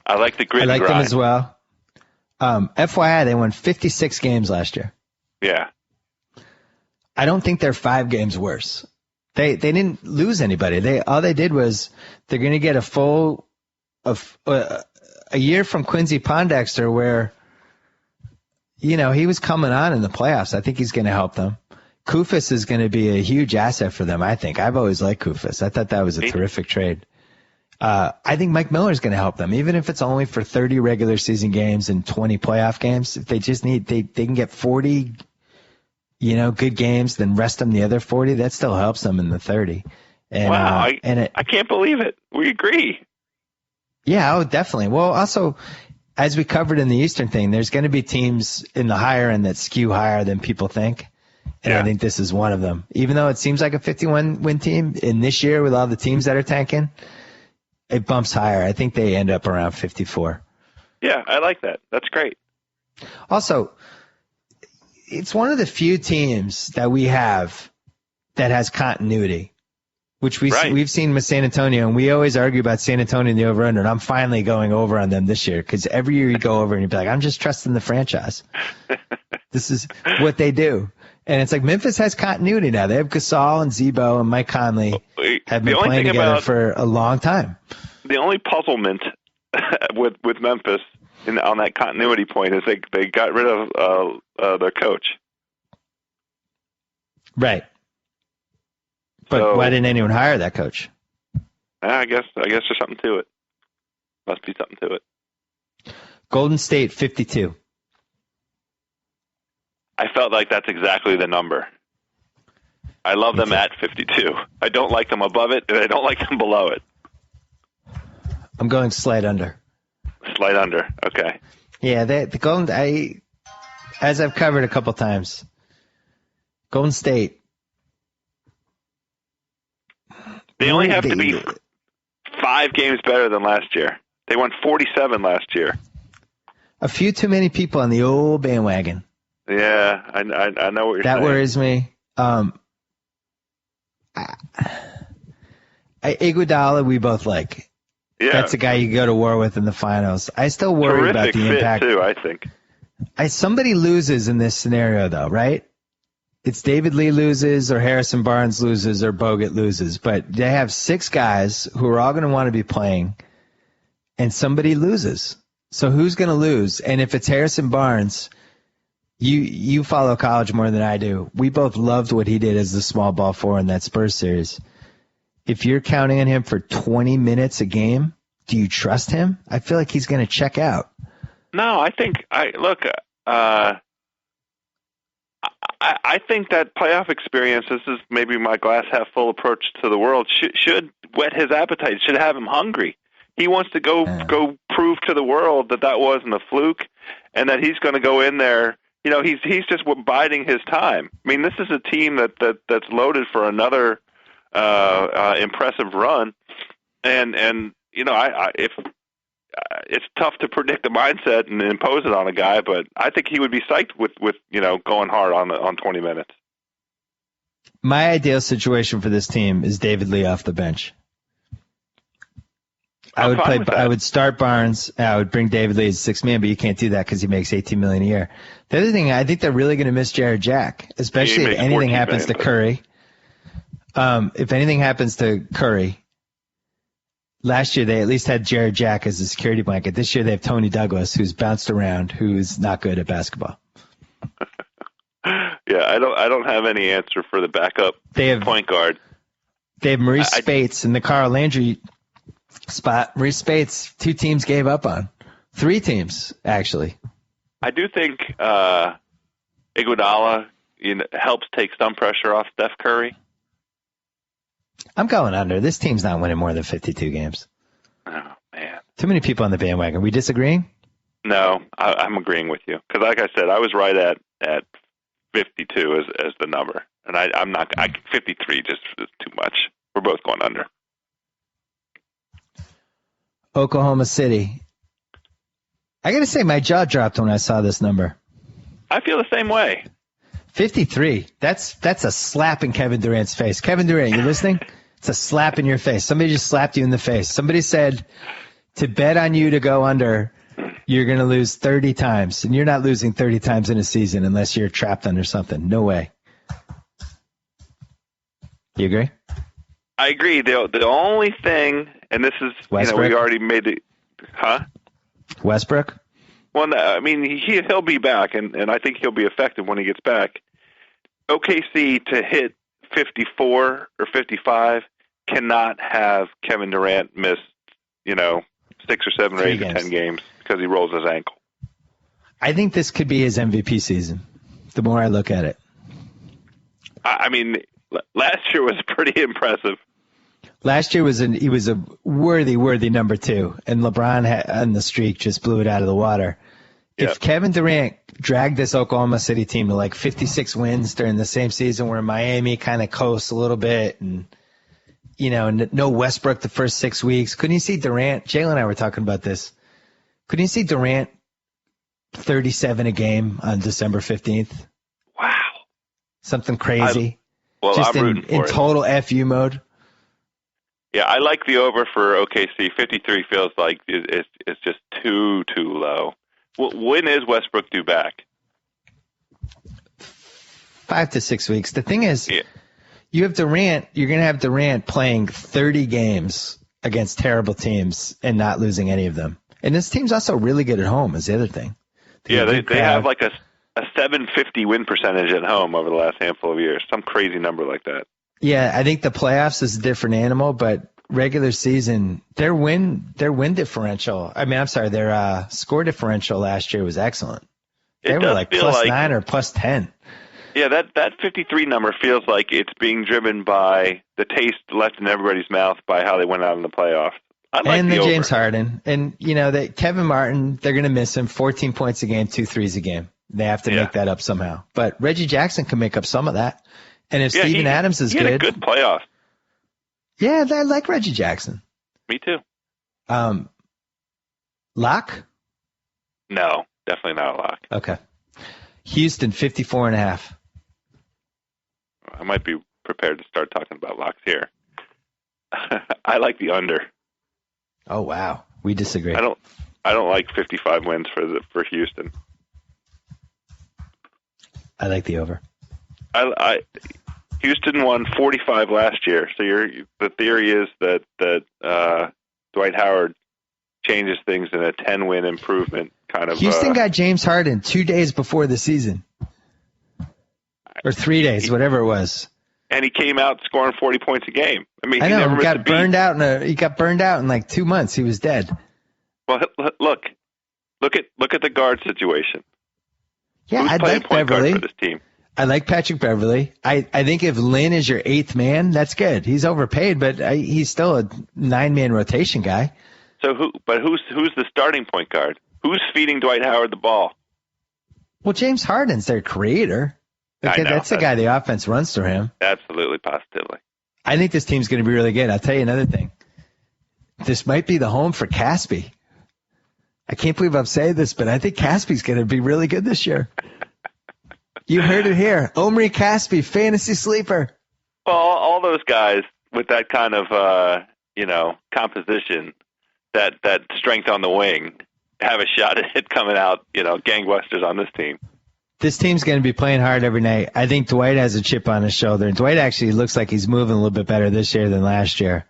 I like the grit and grind. I like them as well. FYI, they won 56 games last year. Yeah. I don't think they're 5 games worse. They didn't lose anybody. All they did was they're going to get a year from Quincy Pondexter where, he was coming on in the playoffs. I think he's going to help them. Koufos is going to be a huge asset for them, I think. I've always liked Koufos. I thought that was a terrific trade. I think Mike Miller is going to help them, even if it's only for 30 regular season games and 20 playoff games. If they just they can get 40, good games, then rest them the other 40. That still helps them in the 30. And, wow, I can't believe it. We agree. Yeah, definitely. Well, also, as we covered in the Eastern thing, there's going to be teams in the higher end that skew higher than people think. And I think this is one of them. Even though it seems like a 51-win team, in this year with all the teams that are tanking, it bumps higher. I think they end up around 54. Yeah, I like that. That's great. Also, it's one of the few teams that we have that has continuity. which we've seen with San Antonio, and we always argue about San Antonio and the over-under, and I'm finally going over on them this year because every year you go over and you be like, I'm just trusting the franchise. This is what they do. And it's like Memphis has continuity now. They have Gasol and Zebo and Mike Conley have been playing together for a long time. The only puzzlement with Memphis on that continuity point is they got rid of their coach. Right. But why didn't anyone hire that coach? I guess there's something to it. Must be something to it. Golden State 52. I felt like that's exactly the number. I love them at 52. I don't like them above it, and I don't like them below it. I'm going slight under. Slight under. Okay. Yeah, the Golden. As I've covered a couple times, Golden State. They only have to be 5 games better than last year. They won 47 last year. A few too many people on the old bandwagon. Yeah, I know what you're saying. That worries me. Iguodala, we both like. Yeah. That's a guy you go to war with in the finals. I still worry about the impact. Too, I think. Somebody loses in this scenario, though, right? It's David Lee loses, or Harrison Barnes loses, or Bogut loses. But they have 6 guys who are all going to want to be playing, and somebody loses. So who's going to lose? And if it's Harrison Barnes, you follow college more than I do. We both loved what he did as the small ball 4 in that Spurs series. If you're counting on him for 20 minutes a game, do you trust him? I feel like he's going to check out. No, I think I think that playoff experience, this is maybe my glass half full approach to the world, should whet his appetite, should have him hungry. He wants to go prove to the world that wasn't a fluke and that he's going to go in there. You know, he's just biding his time. I mean, this is a team that's loaded for another impressive run, and you know, it's tough to predict the mindset and impose it on a guy, but I think he would be psyched with you know, going hard on 20 minutes. My ideal situation for this team is David Lee off the bench. I would start Barnes. I would bring David Lee as 6th man, but you can't do that because he makes $18 million a year. The other thing, I think they're really going to miss Jared Jack, especially if anything happens to Curry. If anything happens to Curry, last year they at least had Jared Jack as a security blanket. This year they have Tony Douglas, who's bounced around, who's not good at basketball. Yeah, I don't have any answer for the backup point guard. They have Maurice Spates in the Carl Landry spot. Maurice Spates, 2 teams gave up on. 3 teams, actually. I do think Iguodala helps take some pressure off Steph Curry. I'm going under. This team's not winning more than 52 games. Oh, man. Too many people on the bandwagon. Are we disagreeing? No, I'm agreeing with you. Because like I said, I was right at 52 as the number. And I'm not. 53 just is too much. We're both going under. Oklahoma City. I got to say, my jaw dropped when I saw this number. I feel the same way. 53. That's a slap in Kevin Durant's face. Kevin Durant, you listening? It's a slap in your face. Somebody just slapped you in the face. Somebody said to bet on you to go under, you're going to lose 30 times. And you're not losing 30 times in a season unless you're trapped under something. No way. You agree? I agree. The only thing, and this is, Westbrook? we already made it, huh? Westbrook? Well, I mean, he'll be back, and I think he'll be effective when he gets back. OKC to hit 54 or 55 cannot have Kevin Durant miss, 6 or 7 or 8 or 10 games because he rolls his ankle. I think this could be his MVP season, the more I look at it. I mean, last year was pretty impressive. Last year he was a worthy number 2, and LeBron on the streak just blew it out of the water. Yep. If Kevin Durant dragged this Oklahoma City team to like 56 wins during the same season where Miami kind of coasts a little bit and, no Westbrook the first 6 weeks, couldn't you see Durant? Jalen and I were talking about this. Couldn't you see Durant 37 a game on December 15th? Wow. Something crazy. I'm rooting for in it. Total FU mode. Yeah, I like the over for OKC. 53 feels like it's just too low. When is Westbrook due back? 5 to 6 weeks. The thing is, you have Durant. You're going to have Durant playing 30 games against terrible teams and not losing any of them. And this team's also really good at home. Is the other thing. They have like a 750 win percentage at home over the last handful of years. Some crazy number like that. Yeah, I think the playoffs is a different animal, but regular season, their score differential last year was excellent. They were like plus 9 or plus 10. Yeah, that 53 number feels like it's being driven by the taste left in everybody's mouth by how they went out in the playoffs. And the James Harden. And, Kevin Martin, they're going to miss him 14 points a game, 2 threes a game. They have to make that up somehow. But Reggie Jackson can make up some of that. And if Steven Adams is good. He had a good playoff. Yeah, I like Reggie Jackson. Me too. Lock? No, definitely not a lock. Okay. Houston, 54.5. I might be prepared to start talking about locks here. I like the under. Oh, wow. We disagree. I don't like 55 wins for Houston. I like the over. Houston won 45 last year, so the theory is that Dwight Howard changes things in a 10-win improvement kind of. Houston got James Harden 2 days before the season, or 3 days, whatever it was. And he came out scoring 40 points a game. I mean, he got burned out he got burned out in like 2 months. He was dead. Well, look at the guard situation. Yeah, Who's I playing like point Beverly. guard for this team? I like Patrick Beverly. I think if Lynn is your 8th man, that's good. He's overpaid, but he's still a 9-man rotation guy. So who's the starting point guard? Who's feeding Dwight Howard the ball? Well, James Harden's their creator. Okay, that's the guy the offense runs through him. Absolutely, positively. I think this team's going to be really good. I'll tell you another thing. This might be the home for Caspi. I can't believe I'm saying this, but I think Caspi's going to be really good this year. You heard it here. Omri Caspi, fantasy sleeper. Well, all those guys with that kind of, composition, that strength on the wing, have a shot at it coming out, gangbusters on this team. This team's going to be playing hard every night. I think Dwight has a chip on his shoulder. Dwight actually looks like he's moving a little bit better this year than last year.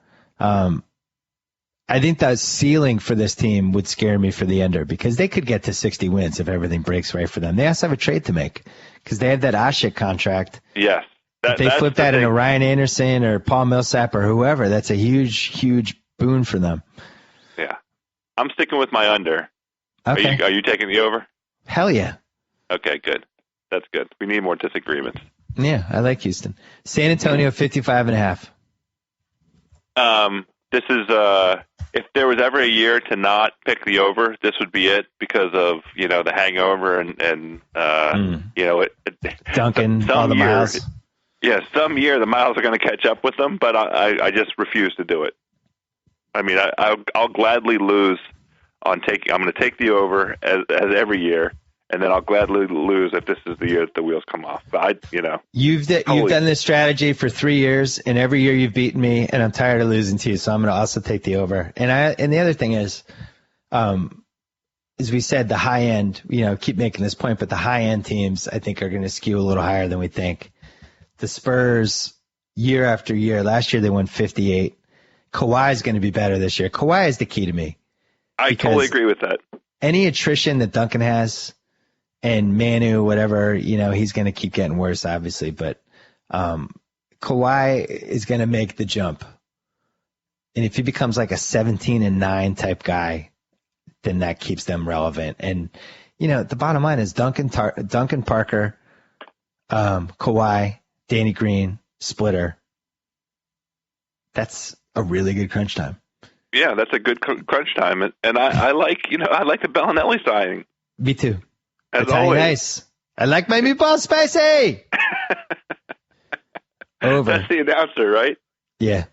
I think the ceiling for this team would scare me for the under because they could get to 60 wins if everything breaks right for them. They also have a trade to make because they have that Ashik contract. Yes. If they flip that into Ryan Anderson or Paul Millsap or whoever, that's a huge, huge boon for them. Yeah. I'm sticking with my under. Okay. Are you taking the over? Hell yeah. Okay, good. That's good. We need more disagreements. Yeah, I like Houston. San Antonio, 55.5. This is if there was ever a year to not pick the over, this would be it because of the hangover and Duncan, all the miles. Yeah, some year the miles are going to catch up with them, but I just refuse to do it. I mean, I'll gladly lose on taking. I'm going to take the over as every year. And then I'll gladly lose if this is the year that the wheels come off. But you've done this strategy for 3 years, and every year you've beaten me, and I'm tired of losing to you. So I'm going to also take the over. And the other thing is, as we said, the high end. Keep making this point, but the high end teams I think are going to skew a little higher than we think. The Spurs, year after year. Last year they won 58. Kawhi is going to be better this year. Kawhi is the key to me. I totally agree with that. Any attrition that Duncan has. And Manu, whatever, he's going to keep getting worse, obviously. But Kawhi is going to make the jump. And if he becomes like a 17-9 type guy, then that keeps them relevant. And, the bottom line is Duncan Parker, Kawhi, Danny Green, splitter. That's a really good crunch time. Yeah, that's a good crunch time. And I like the Bellinelli signing. Me too. As always. Nice. I like my meatball spicy. Over. That's the announcer, right? Yeah.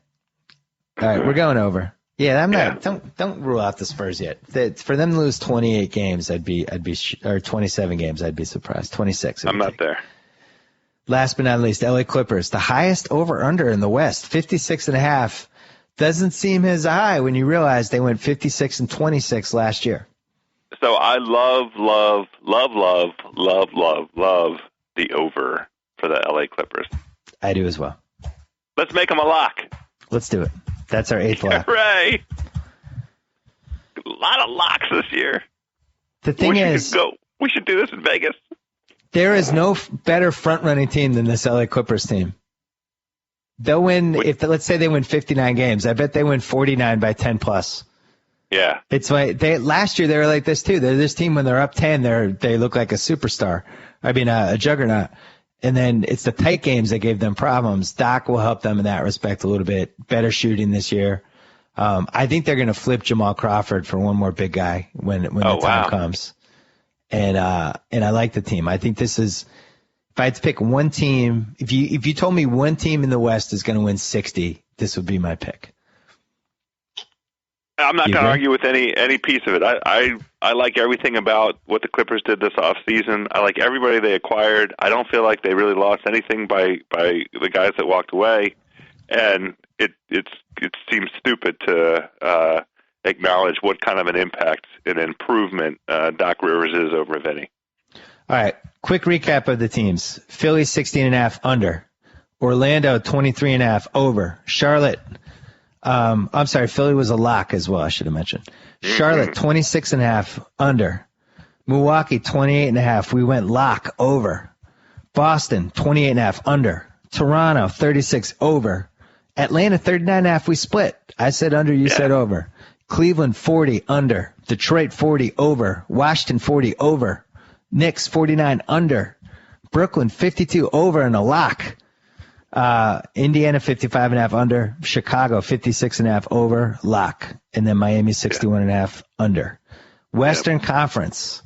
All right, we're going over. Yeah, I'm not. Don't rule out the Spurs yet. For them to lose 28 games, or 27 games, I'd be surprised. 26. I'm not there. Last but not least, LA Clippers, the highest over/under in the West, 56.5. doesn't seem as high when you realize they went 56-26 last year. So I love the over for the LA Clippers. I do as well. Let's make them a lock. Let's do it. That's our 8th lock. Hooray! A lot of locks this year. The thing is, we should do this in Vegas. There is no better front-running team than this LA Clippers team. They'll win, let's say they win 59 games. I bet they win 49 by 10 plus. Yeah. It's like last year they were like this too. They're this team when they're up 10, they look like a superstar. I mean, a juggernaut. And then it's the tight games that gave them problems. Doc will help them in that respect a little bit. Better shooting this year. I think they're going to flip Jamal Crawford for one more big guy when the time comes. And I like the team. I think this is, if I had to pick one team, if you told me one team in the West is going to win 60, this would be my pick. I'm not going to argue with any piece of it. I like everything about what the Clippers did this offseason. I like everybody they acquired. I don't feel like they really lost anything by the guys that walked away, and it seems stupid to acknowledge what kind of an impact and improvement Doc Rivers is over Vinny. All right, quick recap of the teams. Philly 16.5 under. Orlando 23.5 over. Charlotte. I'm sorry, Philly was a lock as well, I should have mentioned. Charlotte, 26.5 under. Milwaukee, 28.5. We went lock over. Boston, 28.5 under. Toronto, 36 over. Atlanta, 39.5. We split. I said under, you said over. Cleveland, 40 under. Detroit, 40 over. Washington, 40 over. Knicks, 49 under. Brooklyn, 52 over and a lock. Indiana 55.5 under, Chicago 56.5 over, lock, and then Miami 61.5 under. Western Conference,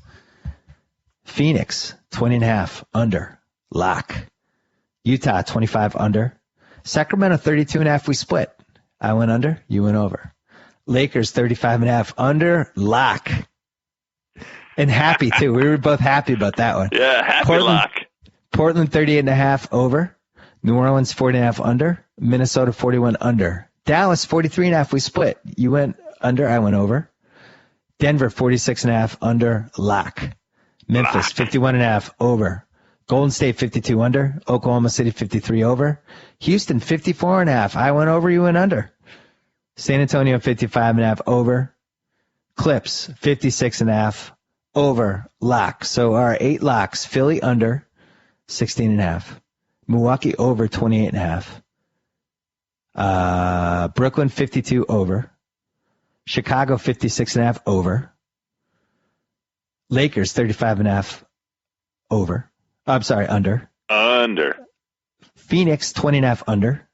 Phoenix 20.5 under, lock. Utah 25 under. Sacramento 32.5. We split. I went under, you went over. Lakers 35.5 under, lock. And happy too. We were both happy about that one. Yeah, happy lock. Portland 38.5 over. New Orleans 40.5 under. Minnesota 41 under. Dallas 43.5. We split. You went under. I went over. Denver 46.5 under. Lock. Memphis 51.5 over. Golden State 52 under. Oklahoma City 53 over. Houston 54.5. I went over. You went under. San Antonio 55.5 over. Clips 56.5 over. Lock. So our 8 locks: Philly under 16.5. Milwaukee over 28.5. Brooklyn 52 over. Chicago 56.5 over. Lakers 35.5 over. I'm sorry, under. Under. Phoenix 20.5 under.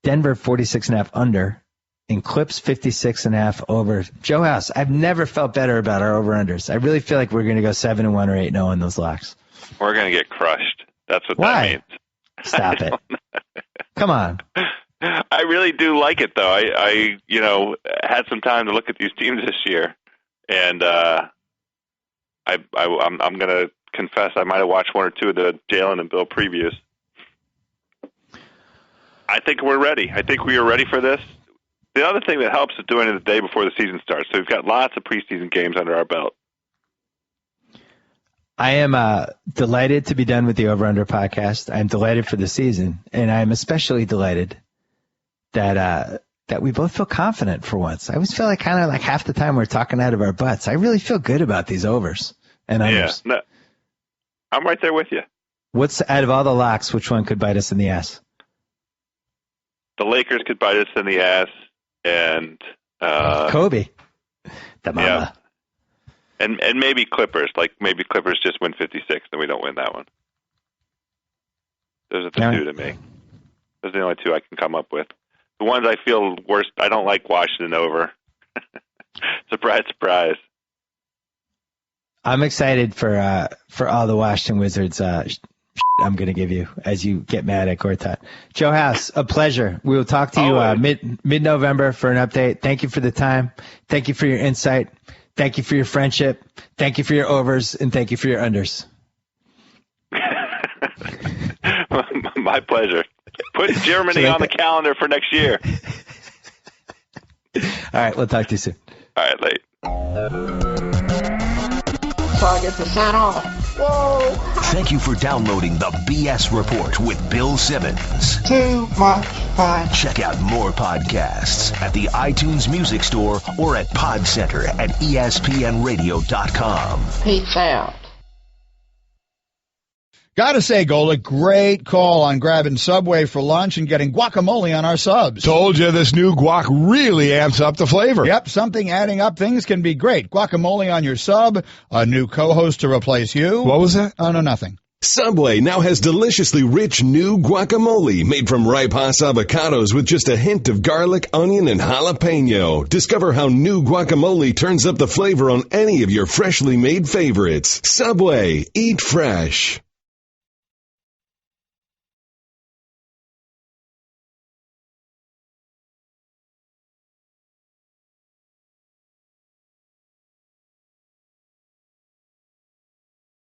Denver 46.5 under. And Clips 56.5 over. Joe House, I've never felt better about our over-unders. I really feel like we're going to go 7-1 or 8-0 on those locks. We're going to get crushed. That's what Why? that means. Stop it. Come on. I really do like it, though. I had some time to look at these teams this year, and I'm going to confess I might have watched one or two of the Jalen and Bill previews. I think we're ready. I think we are ready for this. The other thing that helps is doing it the day before the season starts. So we've got lots of preseason games under our belt. I am delighted to be done with the Over-Under podcast. I'm delighted for the season, and I'm especially delighted that we both feel confident for once. I always feel like kind of like half the time we're talking out of our butts. I really feel good about these overs and unders. Yeah, no, I'm right there with you. What's out of all the locks, which one could bite us in the ass? The Lakers could bite us in the ass, and Kobe, the mama. Yeah. And maybe Clippers. Like, maybe Clippers just win 56, then we don't win that one. Those are the two to me. Those are the only two I can come up with. The ones I feel worst, I don't like Washington over. Surprise, surprise. I'm excited for all the Washington Wizards I'm going to give you as you get mad at Gortat. Joe House, a pleasure. We will talk to you mid-November for an update. Thank you for the time. Thank you for your insight. Thank you for your friendship. Thank you for your overs, and thank you for your unders. My pleasure. Put Germany on the calendar for next year. All right, we'll talk to you soon. All right, late. Target % off. Whoa. Thank you for downloading the BS Report with Bill Simmons. Too much fun. Check out more podcasts at the iTunes Music Store or at Podcenter at ESPNradio.com. Peace out. Gotta say, Golick, great call on grabbing Subway for lunch and getting guacamole on our subs. Told you this new guac really amps up the flavor. Yep, something adding up things can be great. Guacamole on your sub, a new co-host to replace you. What was that? Oh, no, nothing. Subway now has deliciously rich new guacamole made from ripe Hass avocados with just a hint of garlic, onion, and jalapeno. Discover how new guacamole turns up the flavor on any of your freshly made favorites. Subway, eat fresh.